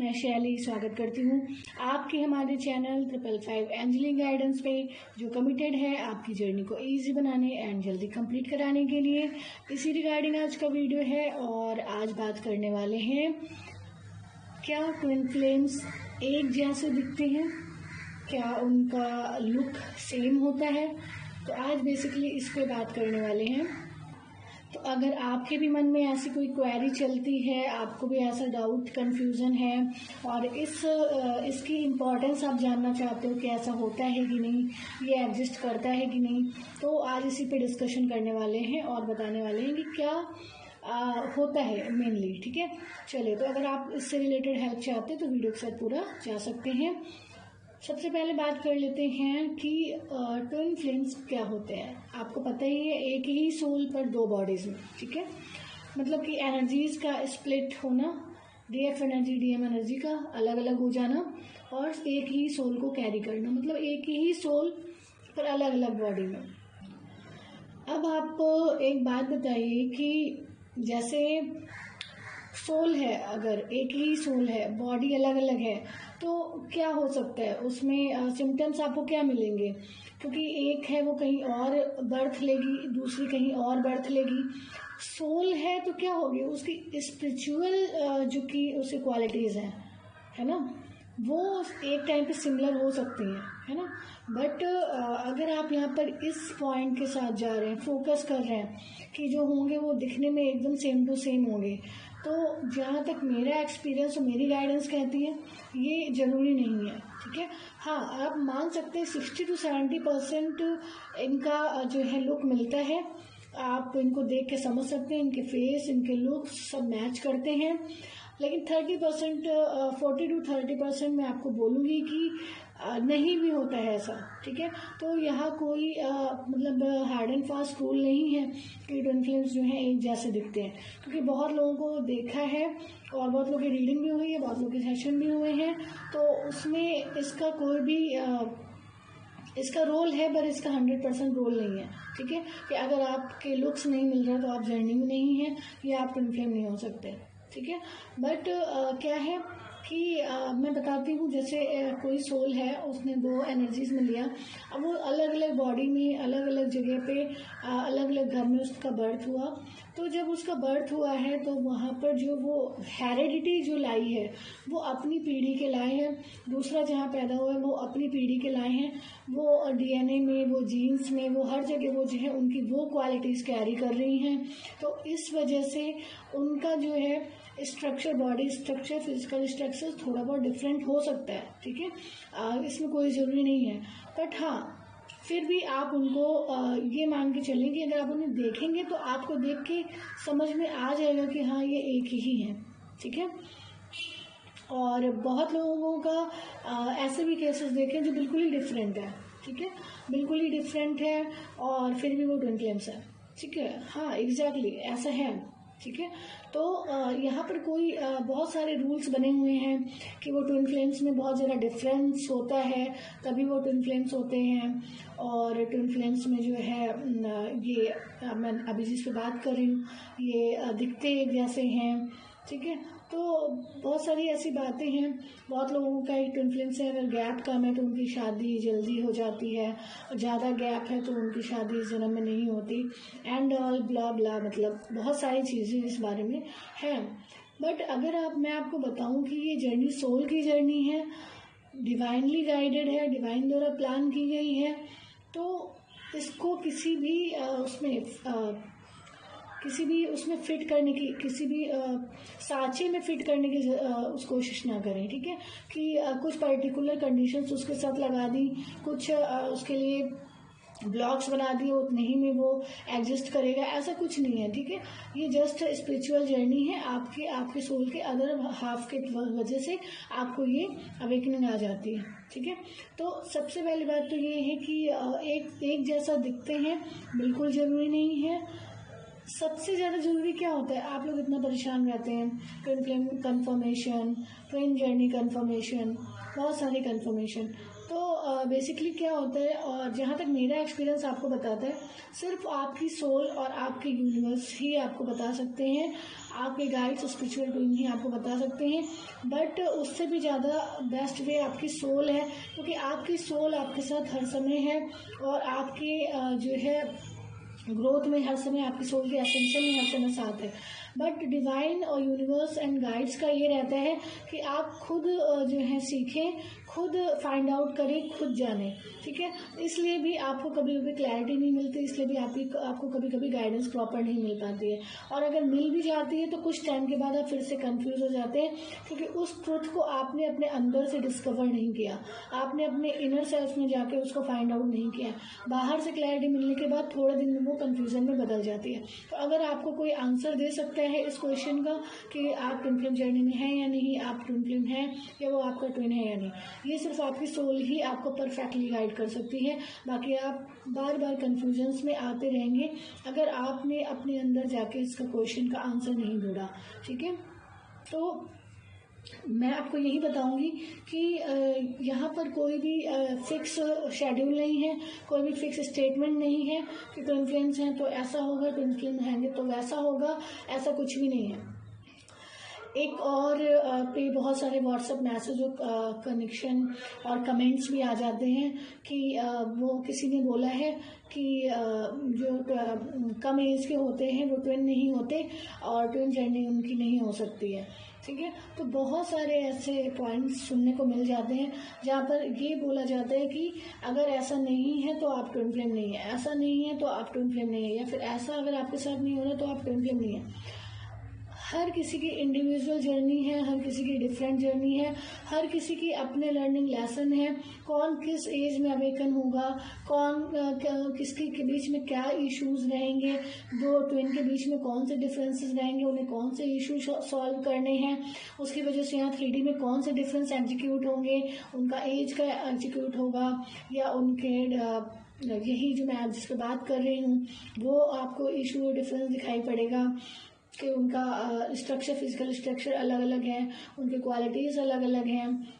मैं शैली स्वागत करती हूँ आपके हमारे चैनल 555 एंजलिंग गाइडेंस पे, जो कमिटेड है आपकी जर्नी को इजी बनाने एंड जल्दी कंप्लीट कराने के लिए। इसी रिगार्डिंग आज का वीडियो है और आज बात करने वाले हैं, क्या ट्विन फ्लेम्स एक जैसे दिखते हैं, क्या उनका लुक सेम होता है। तो आज बेसिकली इस पे बात करने वाले हैं। तो अगर आपके भी मन में ऐसी कोई क्वेरी चलती है, आपको भी ऐसा डाउट कन्फ्यूज़न है और इसकी इम्पोर्टेंस आप जानना चाहते हो कि ऐसा होता है कि नहीं, ये एग्जिस्ट करता है कि नहीं, तो आज इसी पे डिस्कशन करने वाले हैं और बताने वाले हैं कि क्या होता है मेनली। ठीक है, चलिए, तो अगर आप इससे रिलेटेड हेल्प चाहते हैं तो वीडियो के साथ पूरा जा सकते हैं। सबसे पहले बात कर लेते हैं कि ट्विन फ्लेम्स क्या होते हैं। आपको पता ही है, एक ही सोल पर दो बॉडीज में, ठीक है, मतलब कि एनर्जीज का स्प्लिट होना, डीएफ एनर्जी डीएम एनर्जी का अलग अलग हो जाना और एक ही सोल को कैरी करना, मतलब एक ही सोल पर अलग अलग बॉडी में। अब आप एक बात बताइए कि जैसे सोल है, अगर एक ही सोल है, बॉडी अलग अलग है, तो क्या हो सकता है उसमें सिम्टम्स आपको क्या मिलेंगे, क्योंकि एक है वो कहीं और बर्थ लेगी, दूसरी कहीं और बर्थ लेगी। सोल है तो क्या होगी, उसकी स्पिरिचुअल जो कि उसकी क्वालिटीज़ हैं, है ना, वो एक टाइम पे सिमिलर हो सकती हैं, है ना। बट अगर आप यहाँ पर इस पॉइंट के साथ जा रहे हैं, फोकस कर रहे हैं कि जो होंगे वो दिखने में एकदम सेम टू सेम होंगे, तो जहाँ तक मेरा एक्सपीरियंस और मेरी गाइडेंस कहती है, ये ज़रूरी नहीं है। ठीक है, हाँ, आप मान सकते हैं 60 to 70% इनका जो है लुक मिलता है। आप इनको देख के समझ सकते हैं, इनके फेस, इनके लुक सब मैच करते हैं। लेकिन 30% 40 to 30% मैं आपको बोलूँगी कि नहीं भी होता है ऐसा। ठीक है, तो यहाँ कोई मतलब हार्ड एंड फास्ट रूल नहीं है कि ट्विन फ्लेम्स जो हैं एक जैसे दिखते हैं, क्योंकि बहुत लोगों को देखा है और बहुत लोगों की रीडिंग भी हुई है, बहुत लोगों के सेशन भी हुए हैं, तो उसमें इसका कोई भी इसका रोल है, पर इसका 100% रोल नहीं है। ठीक है, कि अगर आपके लुक्स नहीं मिल रहा तो आप जर्नी में नहीं है या आप ट्विन फ्लेम नहीं हो सकते। ठीक है, बट क्या है कि मैं बताती हूँ, जैसे कोई सोल है, उसने दो एनर्जीज में लिया, अब वो अलग अलग बॉडी में, अलग अलग जगह पे, अलग अलग घर में उसका बर्थ हुआ। तो जब उसका बर्थ हुआ है तो वहाँ पर जो वो हेरिडिटी जो लाई है वो अपनी पीढ़ी के लाए हैं, दूसरा जहाँ पैदा हुआ है वो अपनी पीढ़ी के लाए हैं, वो डीएनए में, वो जीन्स में, वो हर जगह वो जो है उनकी वो क्वालिटीज़ कैरी कर रही हैं। तो इस वजह से उनका जो है structure, body structure, physical structure थोड़ा बहुत डिफरेंट हो सकता है। ठीक है, इसमें कोई ज़रूरी नहीं है, बट हाँ, फिर भी आप उनको ये मान के चलें कि अगर आप उन्हें देखेंगे तो आपको देख के समझ में आ जाएगा कि हाँ, ये एक ही है। ठीक है, और बहुत लोगों का ऐसे भी केसेस देखे जो बिल्कुल ही डिफरेंट है। ठीक है, बिल्कुल ही डिफरेंट है और फिर भी वो ट्विन फ्लेम्स है। ठीक है, हाँ, एग्जैक्टली ऐसा है। ठीक है, तो यहाँ पर कोई बहुत सारे रूल्स बने हुए हैं कि वो ट्विन फ्लेम्स में बहुत ज़्यादा डिफरेंस होता है तभी वो ट्विन फ्लेम्स होते हैं। और ट्विन फ्लेम्स में जो है ये मैं अभी जिस पे बात कर रही हूँ, ये दिखते एक जैसे हैं। ठीक है, तो बहुत सारी ऐसी बातें हैं। बहुत लोगों का एक ट्विन फ्लेम से अगर गैप कम है तो उनकी शादी जल्दी हो जाती है, और ज़्यादा गैप है तो उनकी शादी इस जन्म में नहीं होती, एंड ऑल ब्ला ब्ला, मतलब बहुत सारी चीज़ें इस बारे में हैं। बट अगर मैं आपको बताऊं कि ये जर्नी सोल की जर्नी है, डिवाइनली गाइडेड है, डिवाइन द्वारा प्लान की गई है, तो इसको किसी भी उसमें फिट करने की, किसी भी सांचे में फिट करने की उस कोशिश ना करें। ठीक है, कि कुछ पर्टिकुलर कंडीशंस उसके साथ लगा दी, कुछ उसके लिए ब्लॉक्स बना दिए, उतने ही में वो एग्जिस्ट करेगा, ऐसा कुछ नहीं है। ठीक है, ये जस्ट स्पिरिचुअल जर्नी है, आपके सोल के अदर हाफ के वजह से आपको ये अवेकनिंग आ जाती है। ठीक है, तो सबसे पहली बात तो ये है कि एक जैसा दिखते हैं बिल्कुल ज़रूरी नहीं है। सबसे ज़्यादा ज़रूरी क्या होता है, आप लोग इतना परेशान रहते हैं, twin flame confirmation, twin journey confirmation, बहुत सारे कन्फर्मेशन। तो बेसिकली क्या होता है, और जहाँ तक मेरा एक्सपीरियंस आपको बताता है, सिर्फ आपकी सोल और आपके यूनिवर्स ही आपको बता सकते हैं, आपके गाइड्स स्पिरिचुअल ट्विन ही आपको बता सकते हैं। बट उससे भी ज़्यादा बेस्ट वे आपकी सोल है, क्योंकि आपकी सोल आपके साथ हर समय है, और आपके जो है ग्रोथ में हर समय आपकी सोल के एसेंशियल में हर समय साथ है। बट डिवाइन और यूनिवर्स एंड गाइड्स का ये रहता है कि आप खुद जो है सीखें, खुद फाइंड आउट करें, खुद जानें, ठीक है। इसलिए भी आपको कभी कभी क्लैरिटी नहीं मिलती, इसलिए भी आपको कभी कभी गाइडेंस प्रॉपर नहीं मिल पाती है, और अगर मिल भी जाती है तो कुछ टाइम के बाद आप फिर से कंफ्यूज हो जाते हैं, क्योंकि उस ट्रुथ को आपने अपने अंदर से डिस्कवर नहीं किया, आपने अपने इनर सेल्फ में जाके उसको फाइंड आउट नहीं किया। बाहर से क्लैरिटी मिलने के बाद थोड़े दिन में वो कंफ्यूजन में बदल जाती है। तो अगर आपको कोई आंसर दे सकता है इस क्वेश्चन का कि आप ट्विन फ्लेम जर्नी में हैं या नहीं, आप ट्विन फ्लेम हैं या वो आपका ट्विन है या नहीं, ये सिर्फ आपकी सोल ही आपको परफेक्टली गाइड कर सकती है। बाकी आप बार बार कंफ्यूजन्स में आते रहेंगे अगर आपने अपने अंदर जाके इसका क्वेश्चन का आंसर नहीं ढूंढा, ठीक है। तो मैं आपको यही बताऊंगी कि यहाँ पर कोई भी फिक्स शेड्यूल नहीं है, कोई भी फिक्स स्टेटमेंट नहीं है कि ट्विन फ्लेम्स हैं तो ऐसा होगा, ट्विन फ्लेम हैं तो वैसा होगा, ऐसा कुछ भी नहीं है। एक और पे बहुत सारे व्हाट्सएप मैसेज और कनेक्शन और कमेंट्स भी आ जाते हैं कि वो किसी ने बोला है कि जो कम एज के होते हैं वो ट्विन नहीं होते और ट्विन जर्नी उनकी नहीं हो सकती है, ठीक है। तो बहुत सारे ऐसे पॉइंट्स सुनने को मिल जाते हैं जहाँ पर ये बोला जाता है कि अगर ऐसा नहीं है तो आप ट्विन फ्लेम नहीं है, ऐसा नहीं है तो आप ट्विन फ्लेम नहीं है, या फिर ऐसा अगर आपके साथ नहीं हो रहा तो आप ट्विन फ्लेम नहीं है। हर किसी की इंडिविजुअल जर्नी है, हर किसी की डिफरेंट जर्नी है, हर किसी की अपने लर्निंग लेसन है। कौन किस एज में अवेकन होगा, कौन किसके के बीच में क्या इश्यूज रहेंगे, दो ट्विन के बीच में कौन से डिफरेंसेस रहेंगे, उन्हें कौन से इशू सॉल्व करने हैं, उसकी वजह से यहाँ 3D में कौन से डिफरेंस एग्जीक्यूट होंगे, उनका एज का एग्जीक्यूट होगा या उनके यही जो मैं आज जिस पर बात कर रही हूँ वो आपको इशू डिफरेंस दिखाई पड़ेगा कि उनका स्ट्रक्चर, फिजिकल स्ट्रक्चर अलग अलग है, उनकी क्वालिटीज़ अलग अलग हैं।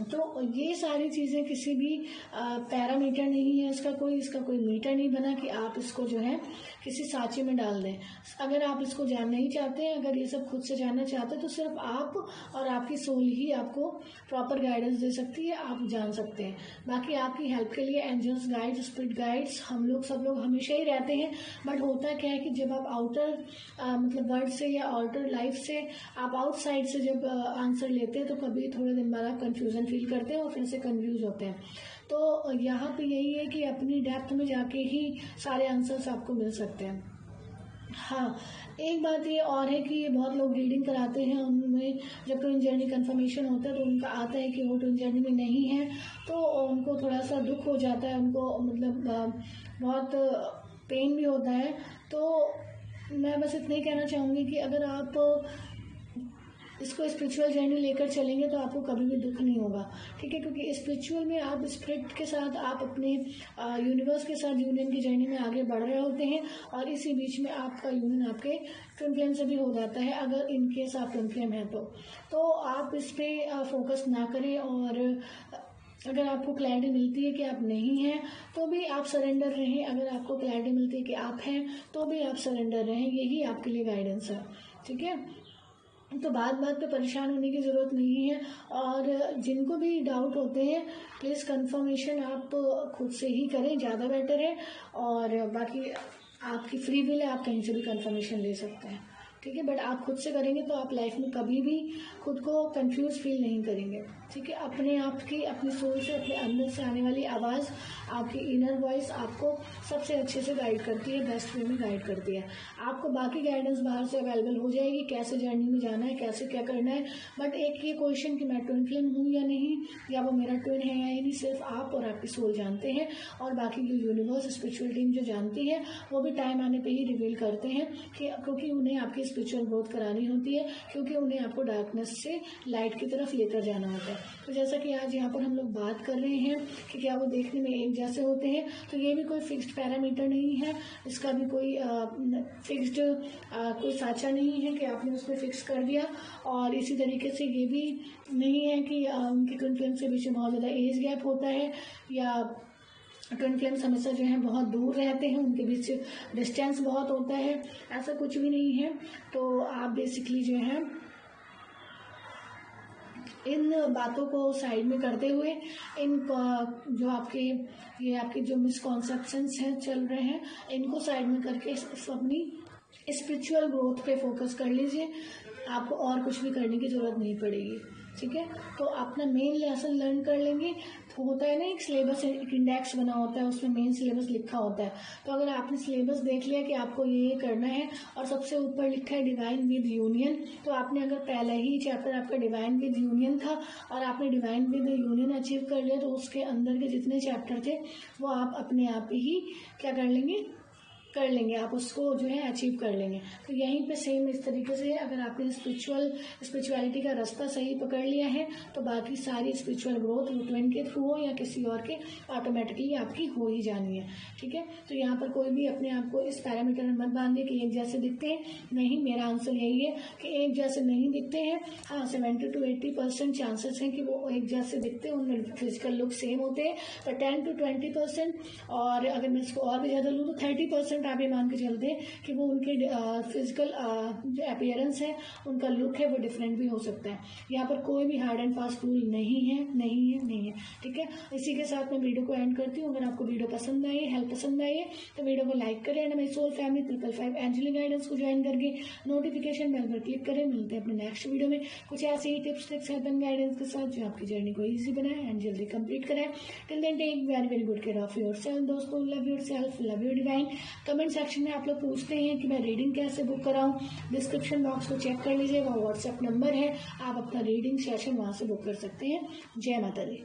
तो ये सारी चीज़ें किसी भी पैरामीटर नहीं है, इसका कोई मीटर नहीं बना कि आप इसको जो है किसी साँचे में डाल दें। अगर आप इसको जानना ही चाहते हैं, अगर ये सब खुद से जानना चाहते हैं तो सिर्फ आप और आपकी सोल ही आपको प्रॉपर गाइडेंस दे सकती है, आप जान सकते हैं। बाकी आपकी हेल्प के लिए एंजल्स, गाइड्स, स्पिरिट गाइड्स, हम लोग सब लोग हमेशा ही रहते हैं। बट होता क्या है कि जब आप आउटर मतलब वर्ड से या आउटर लाइफ से आप आउटसाइड से जब आंसर लेते हैं तो कभी थोड़े दिन बाद आप कंफ्यूजन फील करते हैं और फिर से कंफ्यूज होते हैं। तो यहाँ पे यही है कि अपनी डेप्थ में जाके ही सारे आंसर्स आपको मिल सकते हैं। हाँ, एक बात ये और है कि ये बहुत लोग रीडिंग कराते हैं, उनमें जब ट्विन जर्नी कंफर्मेशन होता है तो उनका आता है कि वो ट्विन जर्नी में नहीं है, तो उनको थोड़ा सा दुख हो जाता है, उनको मतलब बहुत पेन भी होता है। तो मैं बस इतना ही कहना चाहूँगी कि अगर आप इसको स्पिरिचुअल जर्नी लेकर चलेंगे तो आपको कभी भी दुख नहीं होगा, ठीक है। क्योंकि स्पिरिचुअल में आप स्पिरिट के साथ, आप अपने यूनिवर्स के साथ यूनियन की जर्नी में आगे बढ़ रहे होते हैं, और इसी बीच में आपका यूनियन आपके ट्विन फ्लेम से भी हो जाता है अगर इन केस आप ट्विन फ्लेम हैं तो आप इस पर फोकस ना करें। और अगर आपको क्लैरिटी मिलती है कि आप नहीं हैं तो भी आप सरेंडर रहें, अगर आपको क्लैरिटी मिलती है कि आप हैं तो भी आप सरेंडर रहें, यही आपके लिए गाइडेंस है, ठीक है। तो बात पे परेशान होने की ज़रूरत नहीं है। और जिनको भी डाउट होते हैं प्लीज़ कंफर्मेशन आप खुद से ही करें, ज़्यादा बेटर है। और बाकी आपकी फ्री विल है, आप कहीं से भी कंफर्मेशन ले सकते हैं, ठीक है। बट आप खुद से करेंगे तो आप लाइफ में कभी भी खुद को कंफ्यूज फील नहीं करेंगे, ठीक है। अपने आप की, अपनी सोच से, अपने अंदर से आने वाली आवाज़, आपकी इनर वॉइस आपको सबसे अच्छे से गाइड करती है, बेस्ट वे में गाइड करती है। आपको बाकी गाइडेंस बाहर से अवेलेबल हो जाएगी, कैसे जर्नी में जाना है, कैसे क्या करना है। बट एक ये क्वेश्चन कि मैं ट्विन फ्लेम हूँ या नहीं, या वो मेरा ट्विन है या नहीं, सिर्फ आप और आपकी सोल जानते हैं। और बाकी जो यूनिवर्स, स्पिरिचुअल टीम जो जानती है वो भी टाइम आने पर ही रिवील करते हैं कि क्योंकि उन्हें आपकी स्पिरिचुअल ग्रोथ करानी होती है, क्योंकि उन्हें आपको डार्कनेस से लाइट की तरफ लेकर जाना होता है। तो जैसा कि आज यहाँ पर हम लोग बात कर रहे हैं कि क्या वो देखने में एक जैसे होते हैं, तो ये भी कोई फिक्स्ड पैरामीटर नहीं है, इसका भी कोई फिक्स्ड कोई साँचा नहीं है कि आपने उसमें फिक्स कर दिया। और इसी तरीके से ये भी नहीं है कि उनके ट्विन फ्लेम्स के बीच में बहुत ज़्यादा एज गैप होता है, या ट्विन फ्लेम्स हमेशा जो है बहुत दूर रहते हैं, उनके बीच डिस्टेंस बहुत होता है, ऐसा कुछ भी नहीं है। तो आप बेसिकली जो है इन बातों को साइड में करते हुए इन जो आपके जो मिसकॉन्सेप्शंस हैं चल रहे हैं, इनको साइड में करके अपनी स्पिरिचुअल ग्रोथ पे फोकस कर लीजिए। आपको और कुछ भी करने की ज़रूरत नहीं पड़ेगी, ठीक है। तो अपना मेन लेसन लर्न कर लेंगे। तो होता है ना, एक सिलेबस, एक इंडेक्स बना होता है, उसमें मेन सिलेबस लिखा होता है। तो अगर आपने सिलेबस देख लिया कि आपको ये करना है और सबसे ऊपर लिखा है डिवाइन विद यूनियन, तो आपने अगर पहला ही चैप्टर आपका डिवाइन विद यूनियन था और आपने डिवाइन विद यूनियन अचीव कर लिया, तो उसके अंदर के जितने चैप्टर थे वो आप अपने आप ही क्या कर लेंगे, आप उसको जो है अचीव कर लेंगे। तो यहीं पे सेम इस तरीके से अगर आपने स्पिरिचुअलिटी का रास्ता सही पकड़ लिया है, तो बाकी सारी स्पिरिचुअल ग्रोथ ट्विन के थ्रू हो या किसी और के, ऑटोमेटिकली आपकी हो ही जानी है, ठीक है। तो यहाँ पर कोई भी अपने आप को इस पैरामीटर में मत बांधिए कि एक जैसे दिखते हैं, नहीं, मेरा आंसर यही है कि एक जैसे नहीं दिखते हैं। हाँ, 70 to 80% चांसेस हैं कि वो एक जैसे दिखते हैं, उनमें फिजिकल लुक सेम होते हैं, पर 10 to 20%, और अगर मैं इसको और भी ज़्यादा लूँ तो 30% आप ये मान के चलते हैं कि वो उनके फिजिकल जो अपीयरेंस है, उनका लुक है, वो डिफरेंट भी हो सकता है। यहाँ पर कोई भी हार्ड एंड फास्ट रूल नहीं है, ठीक है। इसी के साथ मैं वीडियो को एंड करती हूँ। अगर आपको वीडियो पसंद आई, हेल्प पसंद आई है, तो वीडियो को लाइक करें एंड मेरी सोल फैमिली 555 एंजलिंग गाइडेंस को ज्वाइन करके नोटिफिकेशन बेल पर क्लिक करें। मिलते हैं अपने नेक्स्ट वीडियो में कुछ ऐसे ही tips, tricks, help and guidance के साथ, जो आपकी जर्नी को ईजी बनाए एंड जल्दी कंप्लीट कराए। Till then take very good care of yourself दोस्तों। Love yourself, love your divine. Comment section में आप लोग पूछते हैं कि मैं रीडिंग कैसे बुक कराऊं, डिस्क्रिप्शन बॉक्स को चेक कर लीजिए, वहाँ व्हाट्सएप नंबर है, आप अपना रीडिंग सेशन वहाँ से बुक कर सकते हैं। जय माता दी।